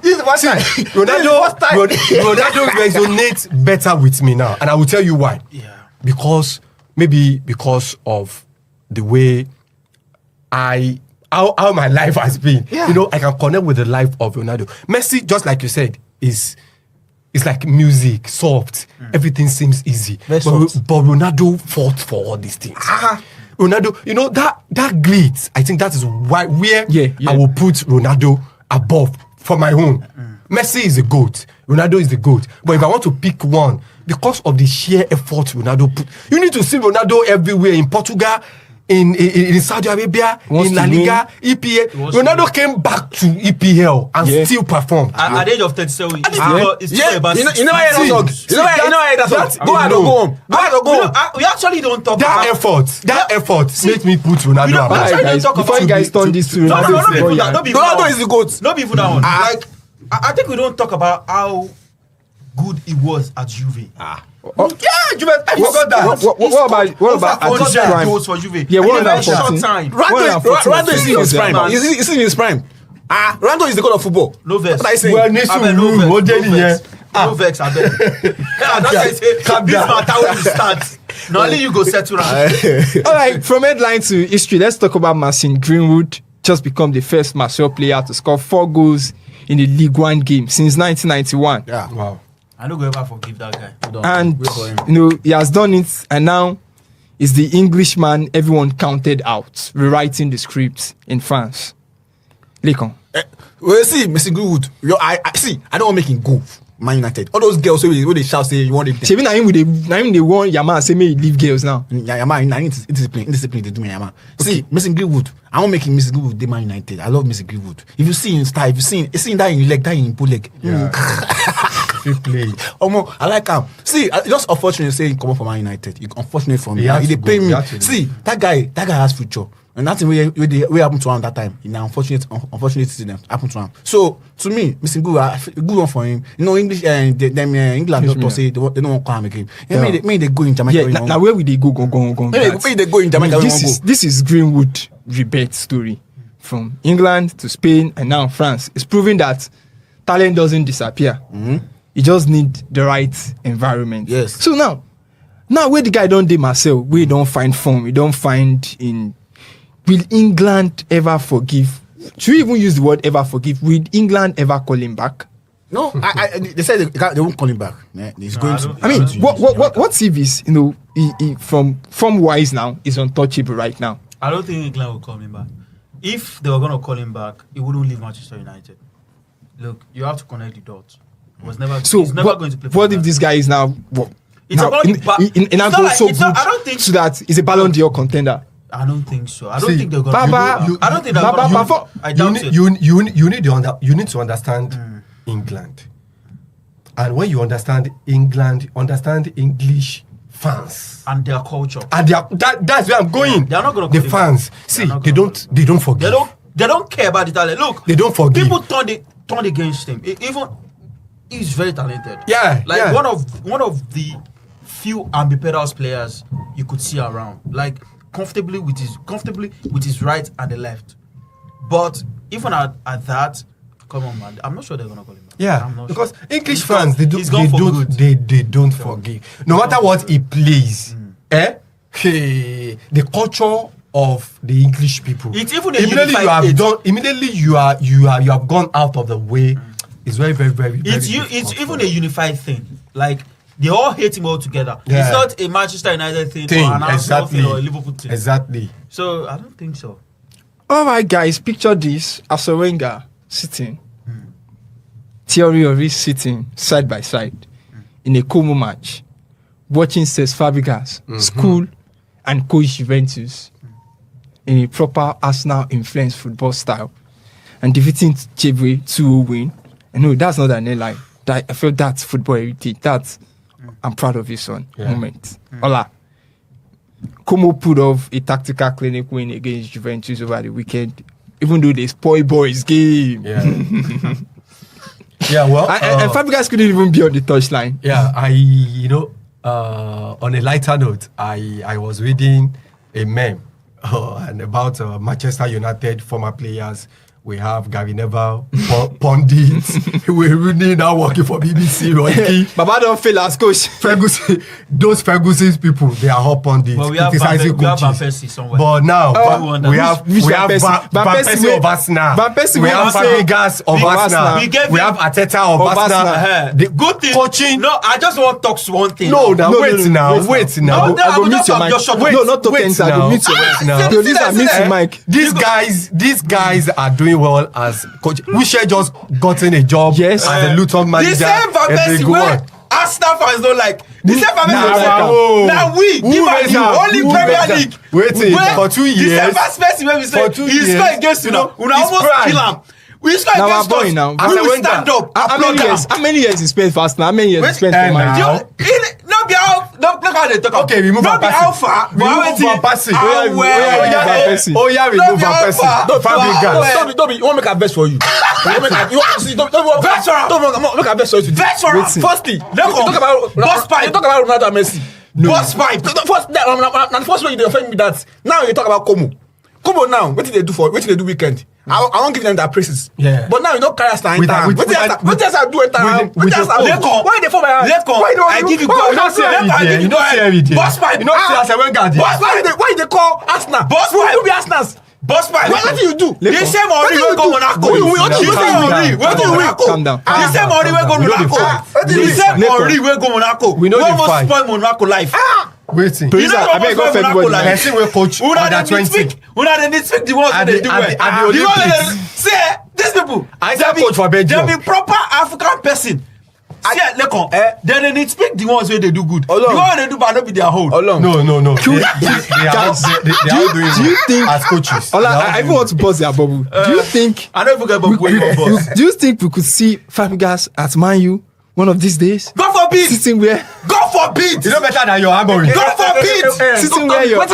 is the first time. Ronaldo resonates better with me now, and I will tell you why. Yeah. Because of the way how my life has been. Yeah. I can connect with the life of Ronaldo. Messi, just like you said, is like music, soft. Everything seems easy. Very But soft. Ronaldo fought for all these things. Ronaldo, that grit, I think that is where I will put Ronaldo above for my own. Messi is the GOAT. Ronaldo is the GOAT. But if I want to pick one, because of the sheer effort Ronaldo put, you need to see Ronaldo everywhere, in Portugal, in Saudi Arabia, in La Liga, EPL. Ronaldo came back to EPL and still performed. At the age of 37, it's Yeah, still about you never heard that song. You never heard that song. Go out or go home. We actually don't talk That about effort made me put Ronaldo We don't- above. Actually, Guys, talk before about you guys to- turn this to No, Ronaldo, not even that. Not even that Ronaldo one. is the GOAT. Not even that one. Like, I think we don't talk about how good he was at Juve. Yeah, Juventus. I forgot that. What about at his prime? goals for Juve? Yeah, in a 114. very short time. Ronaldo is in his prime. Man. He's in his prime. Ronaldo is the god of football. No vex. What are you saying? Well, ní sùúrù, ó dé nìyẹn. No vex, abeg. This matter will start. Na only you go settle am. All right, from headline to history, let's talk about Mason Greenwood. Just become the first Marseille player to score 4 goals in the League One game since 1991. Yeah. Wow. I no go ever forgive that guy. And Wait for him. he has done it, and now is the Englishman everyone counted out, rewriting the script in France. Lekon. Well, see, Messi Greenwood. I don't want to make him go. Man United. All those girls who they shout say you want them. Shebi na him they want Yamal say make he leave girls now. Yamal, I need indiscipline to do me, Yamal. See, Messi Greenwood. I won't make him Messi Greenwood. They Man United. I love Messi Greenwood. If you see him style, if you see that in leg, that in pull leg. Free play. I like him. See, just unfortunate saying come up for Man United. Unfortunate for me. He had They to pay go. me. He had to See, that guy has future. And that's the way happened to him that time. In unfortunate incident happened to him. So to me, Mr. Good one for him. English England doctor say they don't want to call him again. Maybe they go in Jamaica. Yeah, now where will they go? Maybe they go in Jamaica. This is Greenwood rebirth story from England to Spain and now France. It's proving that talent doesn't disappear. You just need the right environment. Yes. So now where the guy don't do Marcel, we don't find form. We don't find in. Will England ever forgive should we even use the word ever forgive? Will England ever call him back? No, they said they won't call him back. Yeah, he's going to. I mean, what if he's, he from wise now is untouchable right now? I don't think England will call him back. If they were going to call him back, he wouldn't leave Manchester United. Look, you have to connect the dots. He's never going to play for what if England. this guy is now It's about I don't think so that he's a Ballon d'Or contender? I don't think so. I don't think they're going to. I don't think they're Baba, going to. I doubt it. You need to understand England, and when you understand England, understand English fans And their culture. and that's where I'm going. They're not going to the fans. See, they don't forgive. They don't care about the talent. Look, They don't forgive. People turned against him. Even he's very talented. Yeah, like yeah. one of the few ambidextrous players you could see around. Like comfortably with his right and the left. But even at that, come on, man, I'm not sure they're gonna call him back. Yeah, I'm not because sure. English fans they he's gone for good. don't forgive. No matter what he plays, hey, the culture of the English people. It's even a immediately you unified have done. Immediately you have gone out of the way. It's very, very, very. It's even a unified thing. Like they all hate him all together. Yeah. It's not a Manchester United thing or an Arsenal thing or a Liverpool thing. Exactly. So I don't think so. All right, guys, picture this: Arsene Wenger sitting, Thierry Henry sitting side by side in a Como match, watching Cesc Fabregas school and coach Juventus in a proper Arsenal influenced football style, and defeating Chebwe 2-0 win. And no, that's not an airline. I feel that's football heritage. I'm proud of this one moment. Hola. Como put off a tactical clinic win against Juventus over the weekend, even though they spoil boys game. Yeah. Yeah. Well, and Fabregas couldn't even be on the touchline. yeah. On a lighter note, I was reading a meme and about Manchester United former players. We have Gary Neville, pundits. We're really now working for BBC, Rocky. Baba don't fail as coach. Ferguson, those Ferguson's people, they are all pundits, But we have criticizing Van coaches. Persie somewhere. But now, we have which Van Persie? Van Persie of Arsenal. Van Persie We will have say- Fabregas of Big Arsenal. Arsenal. We have Arteta of Arsenal. The Good thing. coaching. No, I just want to talk to one thing. No, now. now wait now. No, I go I'm mute just- your I'm mic. just shut up. No, not Wait tokens. I now. go mute your Wait mic. now. Producer, mute your mic. These guys are doing well as coach. We should just gotten a job Yes. as a Luton manager. The same Van and they Persie go where on. Arsenal fans don't like. The same Van Nah, Persie. Now we Who give raised you am? only Who Premier raised am? League. Waiting Where for 2 The years. same Persie when we say For 2 he years. scored against you now. We It's almost pride. kill him. We scored Now against we're going us. now. We As a will Wenger. stand up. How many applaud years? them. How many years he spent for Arsenal? How many years he spent for And Man U? now- Not be how. Look how they talk. Okay, remove Not be Van how Persie. far. but Remove how Van Persie. how Oh, yeah, well- remove Van Persie. Oh yeah, remove Van Persie. Fabregas. Don't be. You want to make a best for you. Don't make a best for you today. Best for us. Firstly, Look, talk about Boss pipe. You talk about Ronaldo and Messi. Boss pipe. The first way you offend me that now you talk about Como. Como now, what did they do weekend? I won't give them their praises. Yeah. But now you don't carry us time. With What the- did I do it? with the- Why they for my I give you You don't see every day. You don't see every day. Boss pipe. You don't see as a Wenger did. Why they call Arsenal? Boss Who pipe. will be Arsenal's? Boss pipe. What do you do? The same Henry wey go Monaco. What do you The same Henry wey go Monaco. Calm down. The same Henry wey go We know the Monaco. fight. The same Henry wey go Monaco. We know the almost fight. spoil Monaco life. Waiting. Producer, You know I beg almost off spoil everybody. Monaco life. Person will coach Una under dey 20. nitpick the ones At wey the- dey do at well. the- at the The ones wey Olympics. dey see these people. I said coach for Belgium. They be proper African person. See Lekon, then they nitpick the ones wey dey do good. The Ọlọ́run. one wey dey do bad no be their own. No. They are doing do you well think- as coaches. Ola, They are I even doing want to bust their bubble. Do you think? I don't even get about wey you boss. Do you think we could see Fabregas at Man U one of these days? God forbid. Sitting where? God forbid. You know better than your Amorim. God forbid. Sitting where your God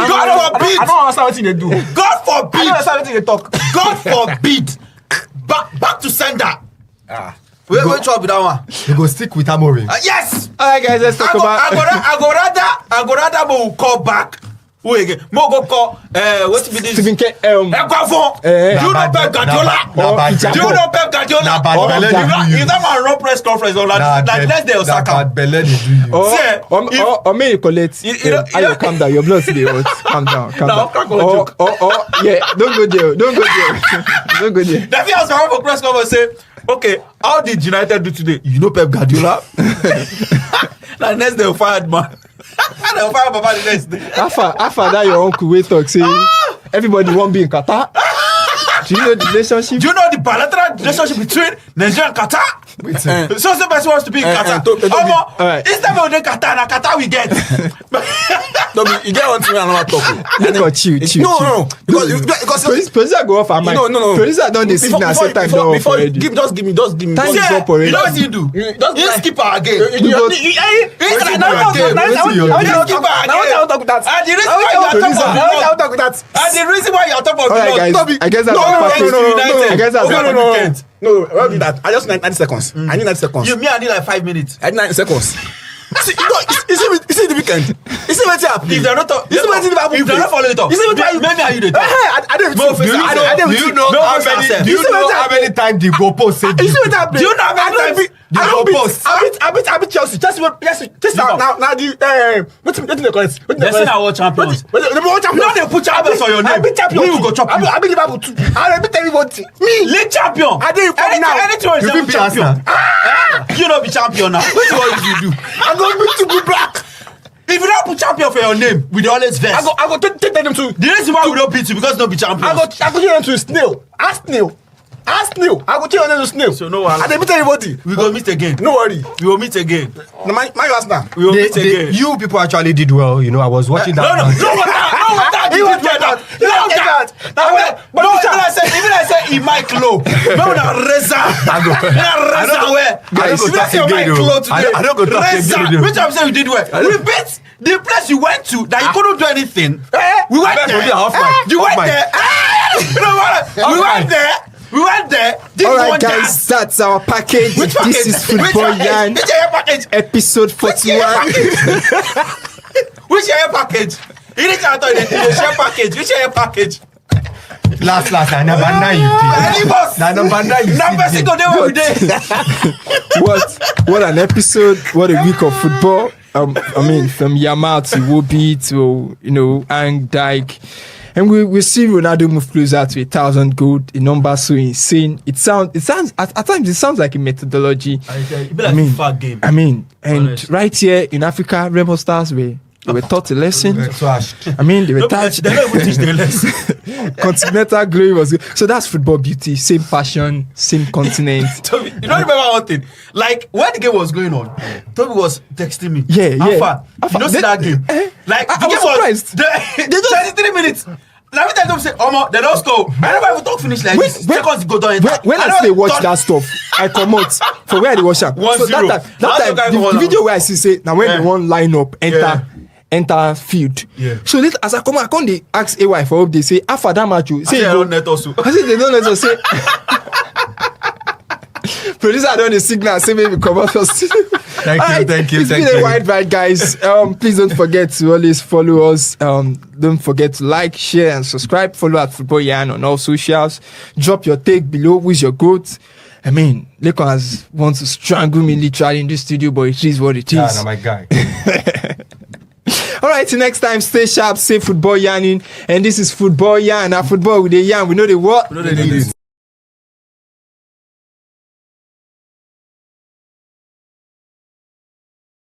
forbid. I don't understand what they do. God I don't forbid. understand what they talk. God forbid. Back to sender. Wait up with that one. They go stick with Amorim. Yes. All right, guys, let's talk about. I go rather we will call back Who again? Mo go call. What's be this? Stephen K. Ekwafon. Do you know Pep Guardiola? Do you know Pep Guardiola? If that man run press conference or like let's day Osaka. Or may you collect. Ayo, calm down. Your blood still hot. Calm down. Yeah. Don't go there. Don't go there. The thing I was going for press conference say, okay, how did United do today? You know Pep Guardiola? Like next day they fired man. They'll fire Papa the next day. After that, your uncle will talk say everybody won't be in Qatar. Do you know the relationship? Do you know the bilateral relationship between Nigeria and Qatar? So the person wants to be in Qatar. Instead of the Qatar we get. No, you get one thing another topic. Chill. No. Because producer go off our mind. No. Producer don't dey signal say time don off already. Just give me. Time is up already. You know what you do? You skip our game. The reason why you're top of the guys, I guess that's No, why do that? I just need 90 seconds. I need 90 seconds. I need like 5 minutes. I need 90 seconds. See, you see the weekend. You see what happened. If they're not following it up, you see what maybe how you did. Do you know how many times the goalpost said? You see what happened. Do you know how many times the goalpost? I beat Chelsea. Chelsea now the what's the correct? They say our champions. The world champions. No, they put champions on your name. I beat champions. We will go chop you. I beat Liverpool too. I beat everybody. Me league champion. I did now. Anything You be champion. You don't be champion now. What you do? I'm going to be black. If you don't put champion for your name, we always vex. I go take them to. The reason why we don't beat you because you don't be champion. I go take them to snail. Ask snail. I go take them to snail. So no one. I beat everybody. We go meet again. No worry. We will meet again. No, my last now. We will meet again. You people actually did well. You know, I was watching that. No, even I say he mic low. No, na Reza. Where? Guys, I don't go talk again. Which I'm saying you did well. We beat the place you went to that you couldn't do anything. We went there. You went there. We went there. Alright guys, that's our package. This is Football Yarn episode 41. Which air package? You need to share package. Which air package? Last, I never know you did. What an episode! What a week of football. I mean, from Yamal to Iwobi to Ang Dyche, and we see Ronaldo move closer to 1,000 goals. A number so insane. It sounds at times it sounds like a methodology. I mean, and honestly. Right here in Africa, Remo Stars they were taught a lesson. I mean, they were taught. They don't even teach the lesson. Continental glory was good. So that's football beauty. Same passion, same continent. Toby, you don't remember one thing? Like, when the game was going on, Toby was texting me. Yeah. You don't see that game? Like, I was surprised. They just 33 minutes. Every time they say, they don't score. I never even talk finish like this. Seconds go down. When I say watch that stuff, I come out for where they watch them. So that time, the video where I say, now when they want line up, enter field. Yeah. So later, as I come they ask AY for hope. They say after that match, say they don't net also. I say they don't net also. Say producer don't the signal. Say maybe come out first. Thank you. It's been a wide ride, guys. Please don't forget to always follow us. Don't forget to like, share, and subscribe. Follow at Football Yarn on all socials. Drop your take below. Who's your goat? I mean, Lakers want to strangle me literally in this studio, but it is what it is. Yeah, my guy. All right, till next time, stay sharp, stay football yarning. And this is Football Yarn. Our football with the yarn. We know the what? We know the